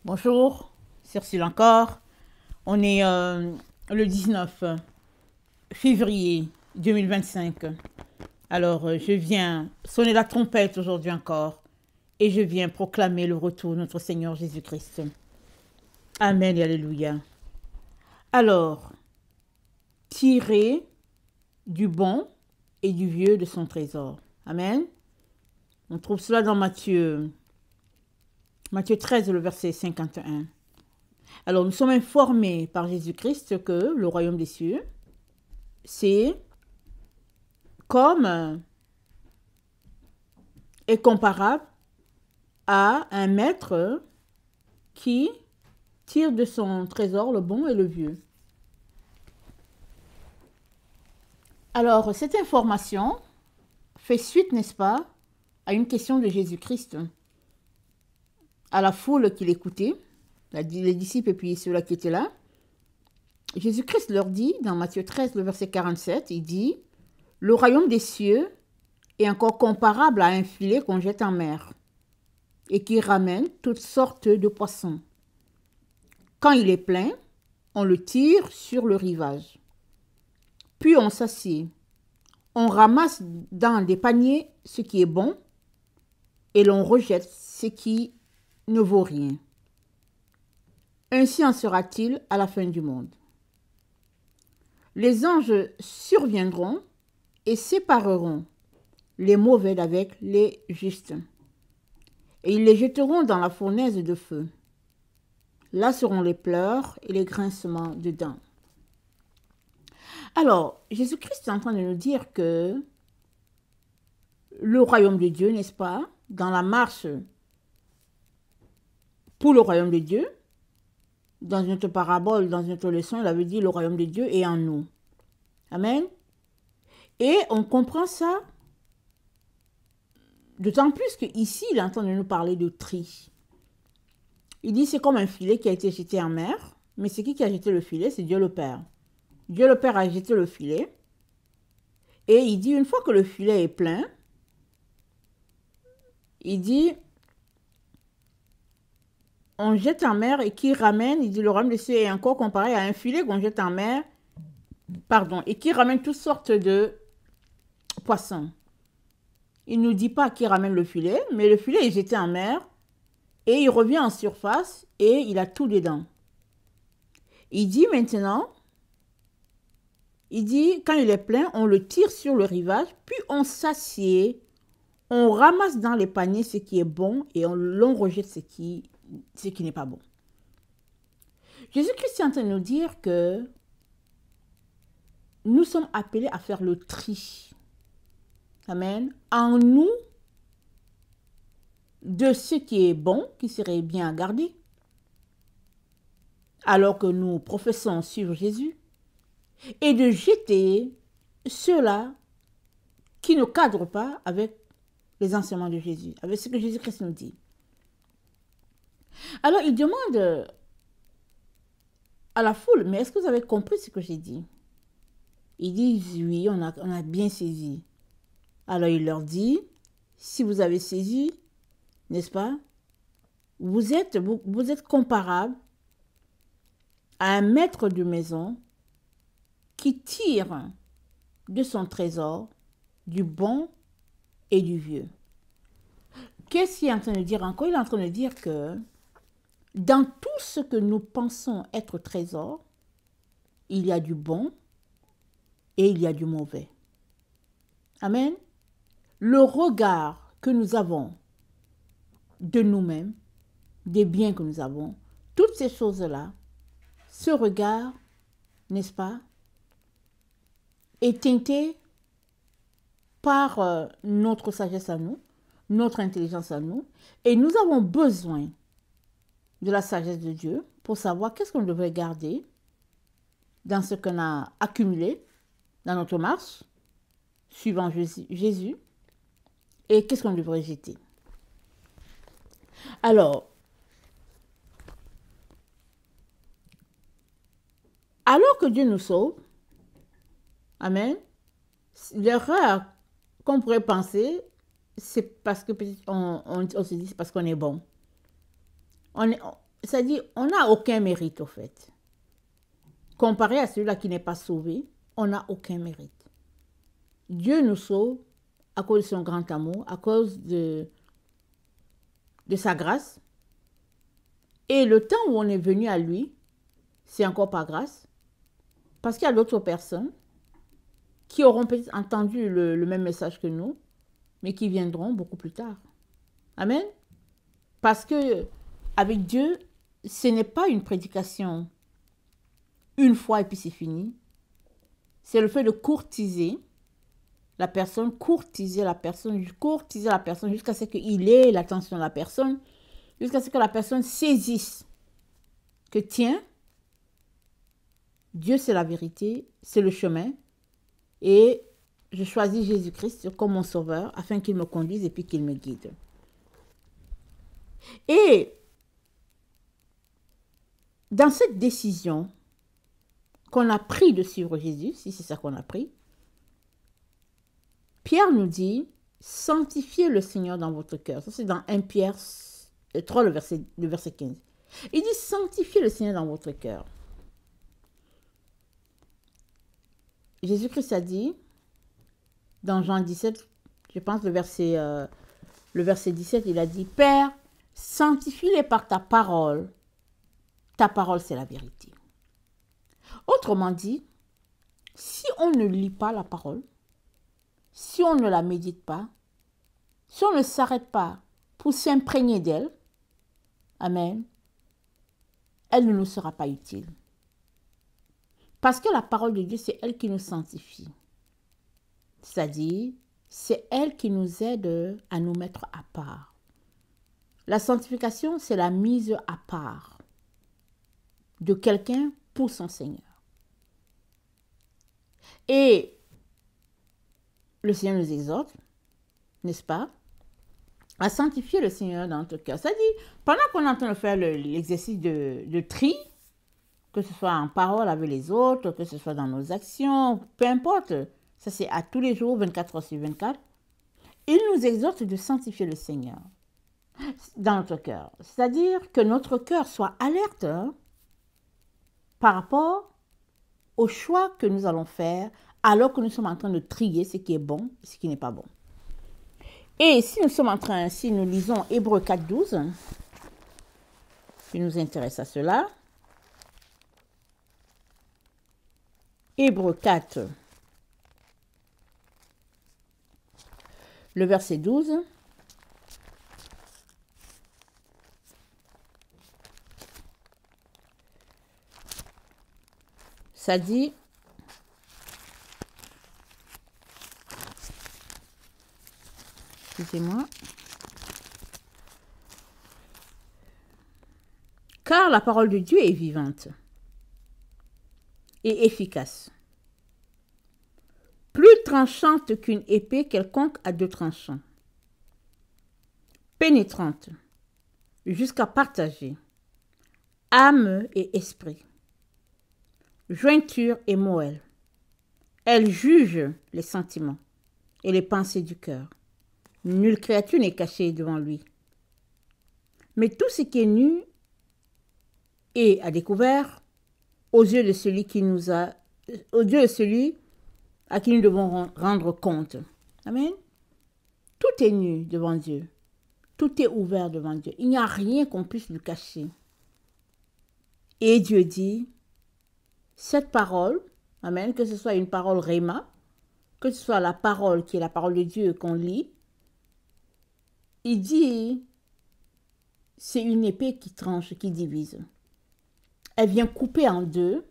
Bonjour, c'est Ursule encore. On est le 19 février 2025. Alors, je viens sonner la trompette aujourd'hui encore et je viens proclamer le retour de notre Seigneur Jésus-Christ. Amen et Alléluia. Alors, tirer du bon et du vieux de son trésor. Amen. On trouve cela dans Matthieu 13, le verset 51. Alors, nous sommes informés par Jésus-Christ que le royaume des cieux, c'est comme est comparable à un maître qui tire de son trésor le bon et le vieux. Alors, cette information fait suite, n'est-ce pas, à une question de Jésus-Christ, à la foule qui l'écoutait, les disciples et puis ceux-là qui étaient là. Jésus-Christ leur dit, dans Matthieu 13, le verset 47, il dit « Le royaume des cieux est encore comparable à un filet qu'on jette en mer et qui ramène toutes sortes de poissons. Quand il est plein, on le tire sur le rivage. Puis on s'assied. On ramasse dans des paniers ce qui est bon et l'on rejette ce qui ne vaut rien. Ainsi en sera-t-il à la fin du monde. Les anges surviendront et sépareront les mauvais d'avec les justes. Et ils les jetteront dans la fournaise de feu. Là seront les pleurs et les grincements de dents. Alors, Jésus-Christ est en train de nous dire que le royaume de Dieu, n'est-ce pas, dans la marche pour le royaume de Dieu, dans une autre parabole, dans une autre leçon, il avait dit le royaume de Dieu est en nous. Amen. Et on comprend ça d'autant plus qu'ici, il est en train de nous parler de tri. Il dit c'est comme un filet qui a été jeté en mer, mais c'est qui a jeté le filet? C'est Dieu le Père. Dieu le Père a jeté le filet. Et il dit, une fois que le filet est plein, il dit, on jette en mer et qui ramène, il dit, le royaume des cieux est encore comparé à un filet qu'on jette en mer, et qui ramène toutes sortes de poissons. Il ne nous dit pas qui ramène le filet, mais le filet est jeté en mer et il revient en surface et il a tout dedans. Il dit maintenant, il dit, quand il est plein, on le tire sur le rivage, puis on s'assied, on ramasse dans les paniers ce qui est bon et l'on rejette ce qui n'est pas bon. Jésus-Christ est en train de nous dire que nous sommes appelés à faire le tri. Amen. En nous, de ce qui est bon, qui serait bien à garder, alors que nous professons suivre Jésus, et de jeter ceux-là qui ne cadrent pas avec les enseignements de Jésus, avec ce que Jésus-Christ nous dit. Alors, il demande à la foule, mais est-ce que vous avez compris ce que j'ai dit? Ils disent, oui, on a bien saisi. Alors, il leur dit, si vous avez saisi, n'est-ce pas, vous êtes comparable à un maître de maison qui tire de son trésor du bon et du vieux. Qu'est-ce qu'il est en train de dire encore? Il est en train de dire que dans tout ce que nous pensons être trésor, il y a du bon et il y a du mauvais. Amen. Le regard que nous avons de nous-mêmes, des biens que nous avons, toutes ces choses-là, ce regard, n'est-ce pas, est teinté par notre sagesse à nous, notre intelligence à nous, et nous avons besoin de la sagesse de Dieu pour savoir qu'est-ce qu'on devrait garder dans ce qu'on a accumulé dans notre marche, suivant Jésus, et qu'est-ce qu'on devrait jeter. Alors que Dieu nous sauve, amen, l'erreur qu'on pourrait penser, c'est parce que on se dit c'est parce qu'on est bon. ça dit, on n'a aucun mérite au fait. Comparé à celui-là qui n'est pas sauvé, on n'a aucun mérite. Dieu nous sauve à cause de son grand amour, à cause de sa grâce. Et le temps où on est venu à lui, c'est encore par grâce. Parce qu'il y a d'autres personnes qui auront peut-être entendu le même message que nous, mais qui viendront beaucoup plus tard. Amen. Parce que avec Dieu, ce n'est pas une prédication une fois et puis c'est fini. C'est le fait de courtiser la personne jusqu'à ce qu'il ait l'attention de la personne, jusqu'à ce que la personne saisisse que tiens, Dieu c'est la vérité, c'est le chemin, et je choisis Jésus-Christ comme mon sauveur afin qu'il me conduise et puis qu'il me guide. Et dans cette décision qu'on a pris de suivre Jésus, si c'est ça qu'on a pris, Pierre nous dit, sanctifiez le Seigneur dans votre cœur. Ça c'est dans 1 Pierre 3, le verset 15. Il dit, sanctifiez le Seigneur dans votre cœur. Jésus-Christ a dit, dans Jean 17, je pense le verset 17, il a dit, Père, sanctifie-les par ta parole. Ta parole, c'est la vérité. Autrement dit, si on ne lit pas la parole, si on ne la médite pas, si on ne s'arrête pas pour s'imprégner d'elle, amen, elle ne nous sera pas utile. Parce que la parole de Dieu, c'est elle qui nous sanctifie. C'est-à-dire, c'est elle qui nous aide à nous mettre à part. La sanctification, c'est la mise à part de quelqu'un pour son Seigneur. Et le Seigneur nous exhorte, n'est-ce pas, à sanctifier le Seigneur dans notre cœur. C'est-à-dire, pendant qu'on est en train de faire l'exercice de tri, que ce soit en parole avec les autres, que ce soit dans nos actions, peu importe, ça c'est à tous les jours, 24 heures sur 24, il nous exhorte de sanctifier le Seigneur dans notre cœur. C'est-à-dire que notre cœur soit alerte par rapport au choix que nous allons faire alors que nous sommes en train de trier ce qui est bon et ce qui n'est pas bon. Et si nous lisons Hébreux 4, 12, qui nous intéresse à cela. Hébreux 4, le verset 12. Ça dit, excusez-moi, car la parole de Dieu est vivante et efficace, plus tranchante qu'une épée quelconque à deux tranchants, pénétrante jusqu'à partager âme et esprit, jointure et moelle. Elle juge les sentiments et les pensées du cœur. Nulle créature n'est cachée devant lui. Mais tout ce qui est nu est à découvert aux yeux de celui à qui nous devons rendre compte. Amen. Tout est nu devant Dieu. Tout est ouvert devant Dieu. Il n'y a rien qu'on puisse lui cacher. Et Dieu dit, cette parole, amen, que ce soit une parole réma, que ce soit la parole qui est la parole de Dieu qu'on lit, il dit, c'est une épée qui tranche, qui divise. Elle vient couper en deux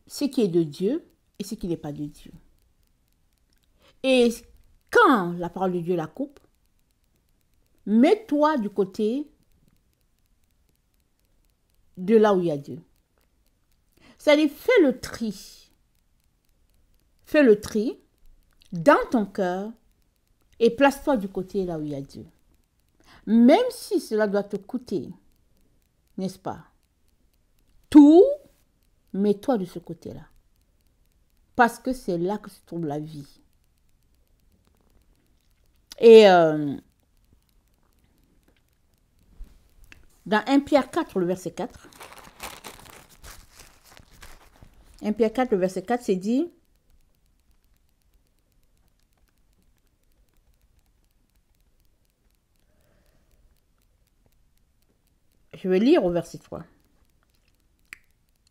ce qui est de Dieu et ce qui n'est pas de Dieu. Et quand la parole de Dieu la coupe, mets-toi du côté de là où il y a Dieu. C'est-à-dire, fais le tri. Fais le tri dans ton cœur et place-toi du côté là où il y a Dieu. Même si cela doit te coûter, n'est-ce pas? Tout, mets-toi de ce côté-là. Parce que c'est là que se trouve la vie. Et Dans 1 Pierre 4, le verset 4. 1 Pierre 4, le verset 4, c'est dit, je vais lire au verset 3.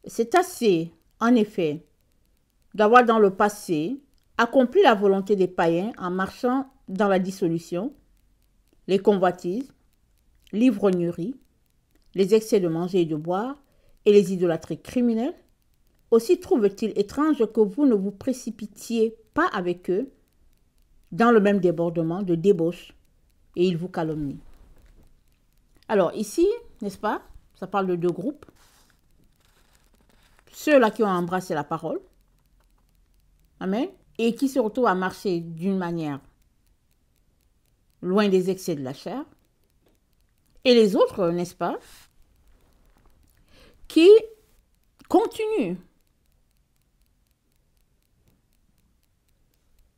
C'est assez, en effet, d'avoir dans le passé accompli la volonté des païens en marchant dans la dissolution, les convoitises, l'ivrognerie, les excès de manger et de boire et les idolâtries criminelles. Aussi trouve-t-il étrange que vous ne vous précipitiez pas avec eux dans le même débordement de débauche et ils vous calomnient. Alors ici, n'est-ce pas, ça parle de deux groupes. Ceux-là qui ont embrassé la parole, amen, et qui se retrouvent à marcher d'une manière loin des excès de la chair, et les autres, n'est-ce pas, qui continuent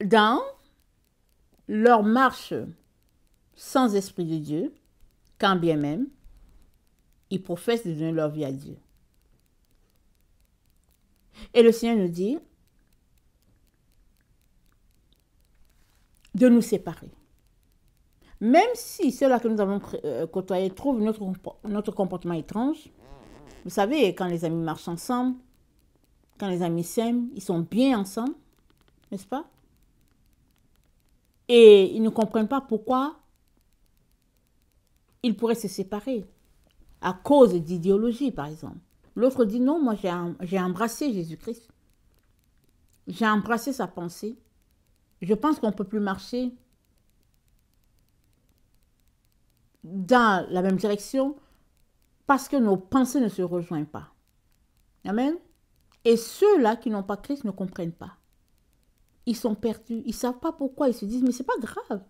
dans leur marche sans esprit de Dieu, quand bien même ils professent de donner leur vie à Dieu. Et le Seigneur nous dit de nous séparer. Même si ceux-là que nous avons côtoyés trouvent notre comportement étrange, vous savez, quand les amis marchent ensemble, quand les amis s'aiment, ils sont bien ensemble, n'est-ce pas? Et ils ne comprennent pas pourquoi ils pourraient se séparer à cause d'idéologie, par exemple. L'autre dit non, moi j'ai embrassé Jésus-Christ. J'ai embrassé sa pensée. Je pense qu'on ne peut plus marcher dans la même direction parce que nos pensées ne se rejoignent pas. Amen. Et ceux-là qui n'ont pas Christ ne comprennent pas. Ils sont perdus. Ils ne savent pas pourquoi. Ils se disent, mais ce n'est pas grave.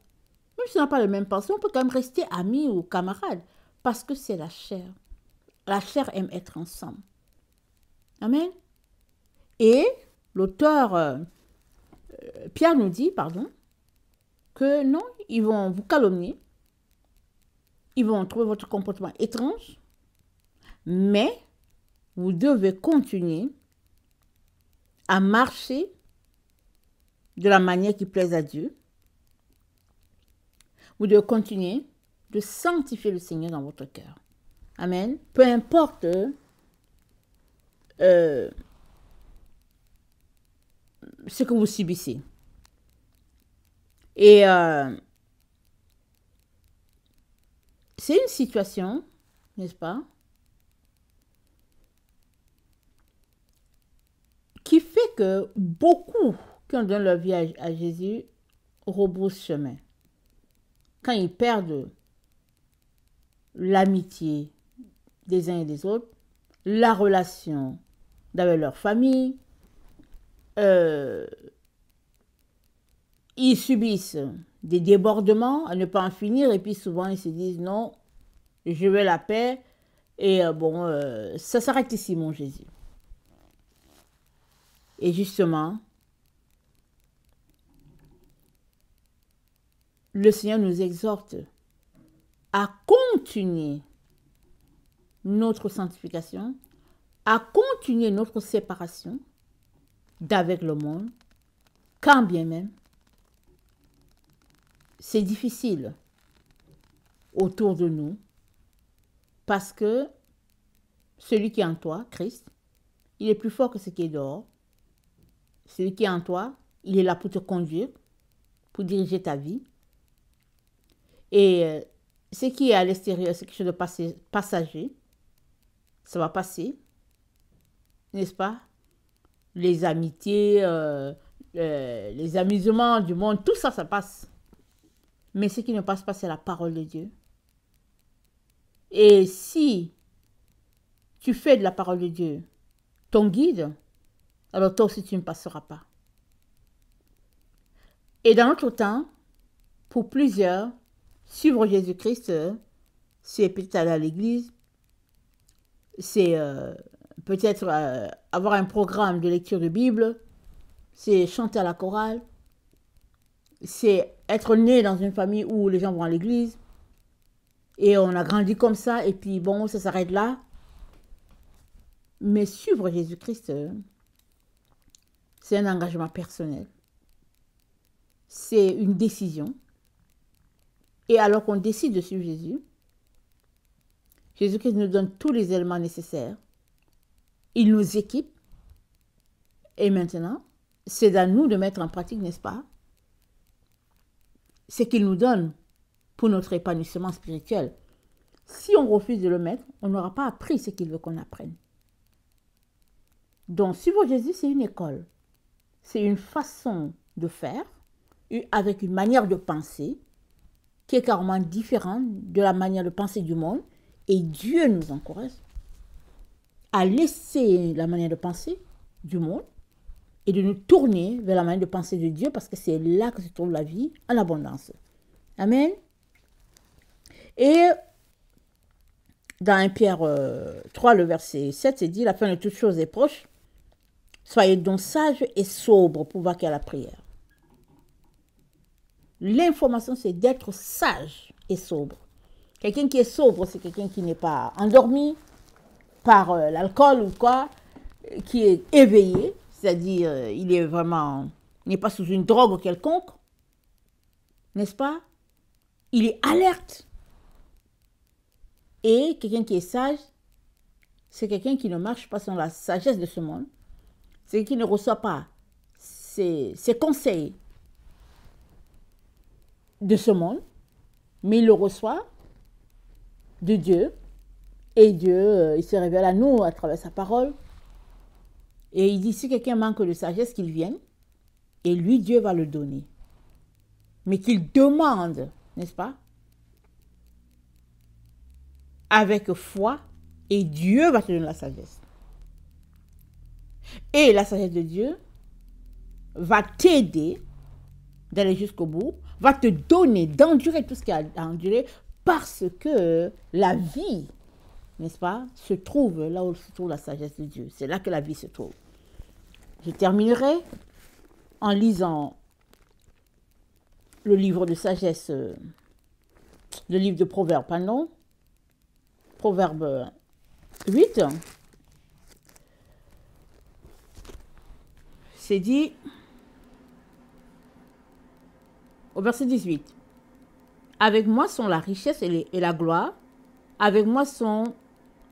Même si on n'a pas le même pensée, on peut quand même rester amis ou camarades. Parce que c'est la chair. La chair aime être ensemble. Amen. Et l'auteur Pierre nous dit, que non, ils vont vous calomnier. Ils vont trouver votre comportement étrange. Mais vous devez continuer à marcher de la manière qui plaise à Dieu. Vous devez continuer de sanctifier le Seigneur dans votre cœur. Amen. Peu importe ce que vous subissez. Et c'est une situation, n'est-ce pas, qui fait que beaucoup qui ont donné leur vie à Jésus rebroussent chemin. Quand ils perdent l'amitié des uns et des autres, la relation avec leur famille, ils subissent des débordements à ne pas en finir et puis souvent ils se disent non, je veux la paix et ça s'arrête ici mon Jésus. Et justement, le Seigneur nous exhorte à continuer notre sanctification, à continuer notre séparation d'avec le monde, quand bien même c'est difficile autour de nous, parce que celui qui est en toi, Christ, il est plus fort que ce qui est dehors. Celui qui est en toi, il est là pour te conduire, pour diriger ta vie. Et ce qui est à l'extérieur, c'est quelque chose de passager. Ça va passer, n'est-ce pas? Les amitiés, les amusements du monde, tout ça, ça passe. Mais ce qui ne passe pas, c'est la parole de Dieu. Et si tu fais de la parole de Dieu ton guide, alors toi aussi tu ne passeras pas. Et dans notre temps, pour plusieurs, suivre Jésus-Christ, c'est peut-être aller à l'église, c'est peut-être avoir un programme de lecture de Bible, c'est chanter à la chorale, c'est être né dans une famille où les gens vont à l'église, et on a grandi comme ça, et puis bon, ça s'arrête là. Mais suivre Jésus-Christ, c'est un engagement personnel. C'est une décision. Et alors qu'on décide de suivre Jésus, Jésus-Christ nous donne tous les éléments nécessaires. Il nous équipe. Et maintenant, c'est à nous de mettre en pratique, n'est-ce pas, ce qu'il nous donne pour notre épanouissement spirituel. Si on refuse de le mettre, on n'aura pas appris ce qu'il veut qu'on apprenne. Donc, suivre Jésus, c'est une école. C'est une façon de faire, avec une manière de penser, qui est carrément différente de la manière de penser du monde. Et Dieu nous encourage à laisser la manière de penser du monde et de nous tourner vers la manière de penser de Dieu, parce que c'est là que se trouve la vie en abondance. Amen. Et dans 1 Pierre 3, le verset 7, c'est dit, la fin de toutes choses est proche. Soyez donc sages et sobres pour vaquer à la prière. L'information, c'est d'être sage et sobre. Quelqu'un qui est sobre, c'est quelqu'un qui n'est pas endormi par l'alcool ou quoi, qui est éveillé, c'est-à-dire il est vraiment, il n'est pas sous une drogue quelconque, n'est-ce pas? Il est alerte. Et quelqu'un qui est sage, c'est quelqu'un qui ne marche pas selon la sagesse de ce monde, c'est quelqu'un qui ne reçoit pas ses conseils de ce monde, mais il le reçoit de Dieu, et Dieu, il se révèle à nous à travers sa parole, et il dit, si quelqu'un manque de sagesse, qu'il vienne, et lui, Dieu va le donner. Mais qu'il demande, n'est-ce pas, avec foi, et Dieu va te donner la sagesse. Et la sagesse de Dieu va t'aider d'aller jusqu'au bout, va te donner d'endurer tout ce qu'il y a à endurer, parce que la vie, n'est-ce pas, se trouve là où se trouve la sagesse de Dieu. C'est là que la vie se trouve. Je terminerai en lisant le livre de sagesse, le livre de Proverbes, pardon, Proverbe 8. C'est dit au verset 18. Avec moi sont la richesse et la gloire. Avec moi sont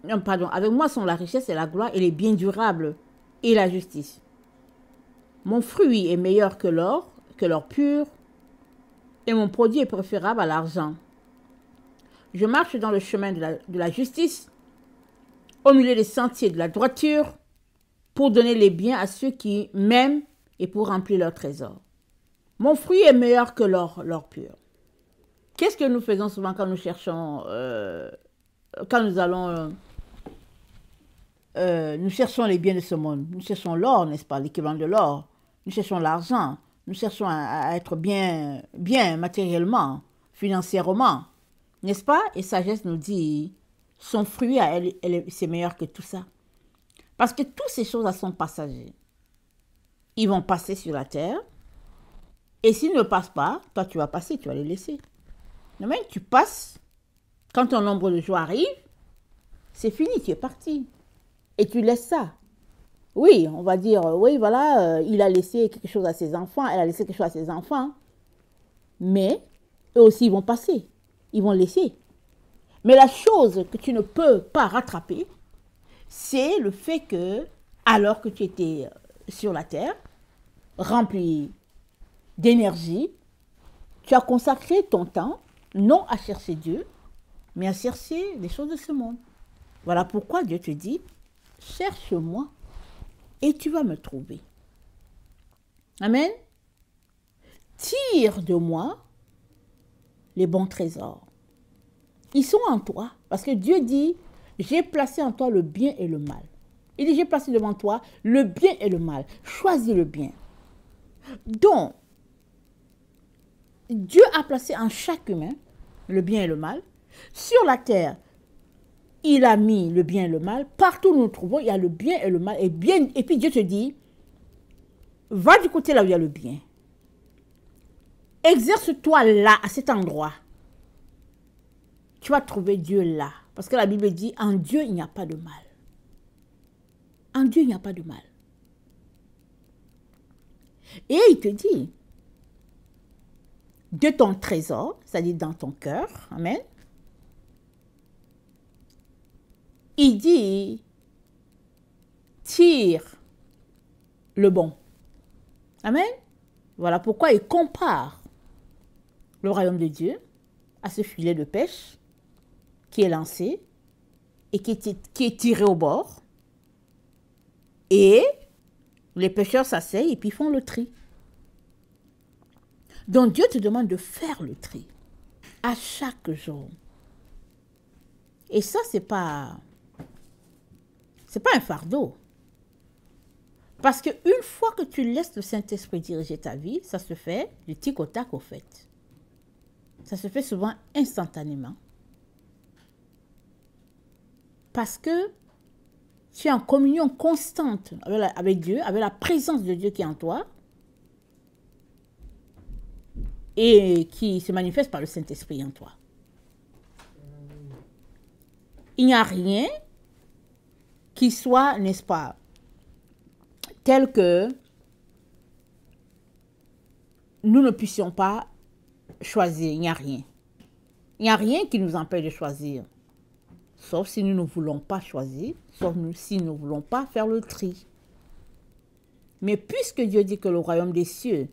la richesse et la gloire et les biens durables et la justice. Mon fruit est meilleur que l'or pur, et mon produit est préférable à l'argent. Je marche dans le chemin de la justice, au milieu des sentiers de la droiture, pour donner les biens à ceux qui m'aiment et pour remplir leur trésor. Mon fruit est meilleur que l'or pur. Qu'est-ce que nous faisons souvent quand nous cherchons, quand nous allons, nous cherchons les biens de ce monde? Nous cherchons l'or, n'est-ce pas, l'équivalent de l'or. Nous cherchons l'argent. Nous cherchons à être bien matériellement, financièrement, n'est-ce pas? Et sagesse nous dit, son fruit à elle, c'est meilleur que tout ça. Parce que toutes ces choses-là sont passagères. Ils vont passer sur la terre. Et s'ils ne passent pas, toi tu vas passer, tu vas les laisser. Mais tu passes, quand ton nombre de jours arrive, c'est fini, tu es parti. Et tu laisses ça. Oui, on va dire, oui, voilà, il a laissé quelque chose à ses enfants, elle a laissé quelque chose à ses enfants. Mais eux aussi, ils vont passer. Ils vont laisser. Mais la chose que tu ne peux pas rattraper, c'est le fait que, alors que tu étais sur la terre, rempli d'énergie, tu as consacré ton temps, non à chercher Dieu, mais à chercher les choses de ce monde. Voilà pourquoi Dieu te dit, cherche-moi et tu vas me trouver. Amen. Tire de moi les bons trésors. Ils sont en toi, parce que Dieu dit, j'ai placé en toi le bien et le mal. Il dit, j'ai placé devant toi le bien et le mal. Choisis le bien. Donc, Dieu a placé en chaque humain le bien et le mal. Sur la terre, il a mis le bien et le mal. Partout où nous nous trouvons, il y a le bien et le mal. Et puis Dieu te dit, va du côté là où il y a le bien. Exerce-toi là, à cet endroit. tu vas trouver Dieu là. Parce que la Bible dit, en Dieu, il n'y a pas de mal. En Dieu, il n'y a pas de mal. Et il te dit, de ton trésor, c'est-à-dire dans ton cœur, amen, il dit, tire le bon. Amen. Voilà pourquoi il compare le royaume de Dieu à ce filet de pêche qui est lancé et qui est tiré au bord. Et les pêcheurs s'asseyent et puis font le tri. Donc Dieu te demande de faire le tri à chaque jour. Et ça, c'est pas un fardeau. Parce qu'une fois que tu laisses le Saint-Esprit diriger ta vie, ça se fait du tic au tac au fait. Ça se fait souvent instantanément. Parce que tu es en communion constante avec Dieu, avec la présence de Dieu qui est en toi et qui se manifeste par le Saint-Esprit en toi. Il n'y a rien qui soit, n'est-ce pas, tel que nous ne puissions pas choisir. Il n'y a rien. Il n'y a rien qui nous empêche de choisir. Sauf si nous ne voulons pas choisir, sauf si nous ne voulons pas faire le tri. Mais puisque Dieu dit que le royaume des cieux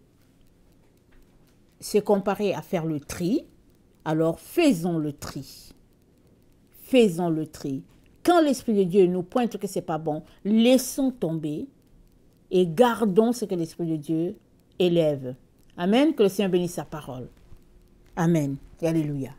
c'est comparé à faire le tri, alors faisons le tri. Faisons le tri. Quand l'Esprit de Dieu nous pointe que ce n'est pas bon, laissons tomber et gardons ce que l'Esprit de Dieu élève. Amen. Que le Seigneur bénisse sa parole. Amen. Et alléluia.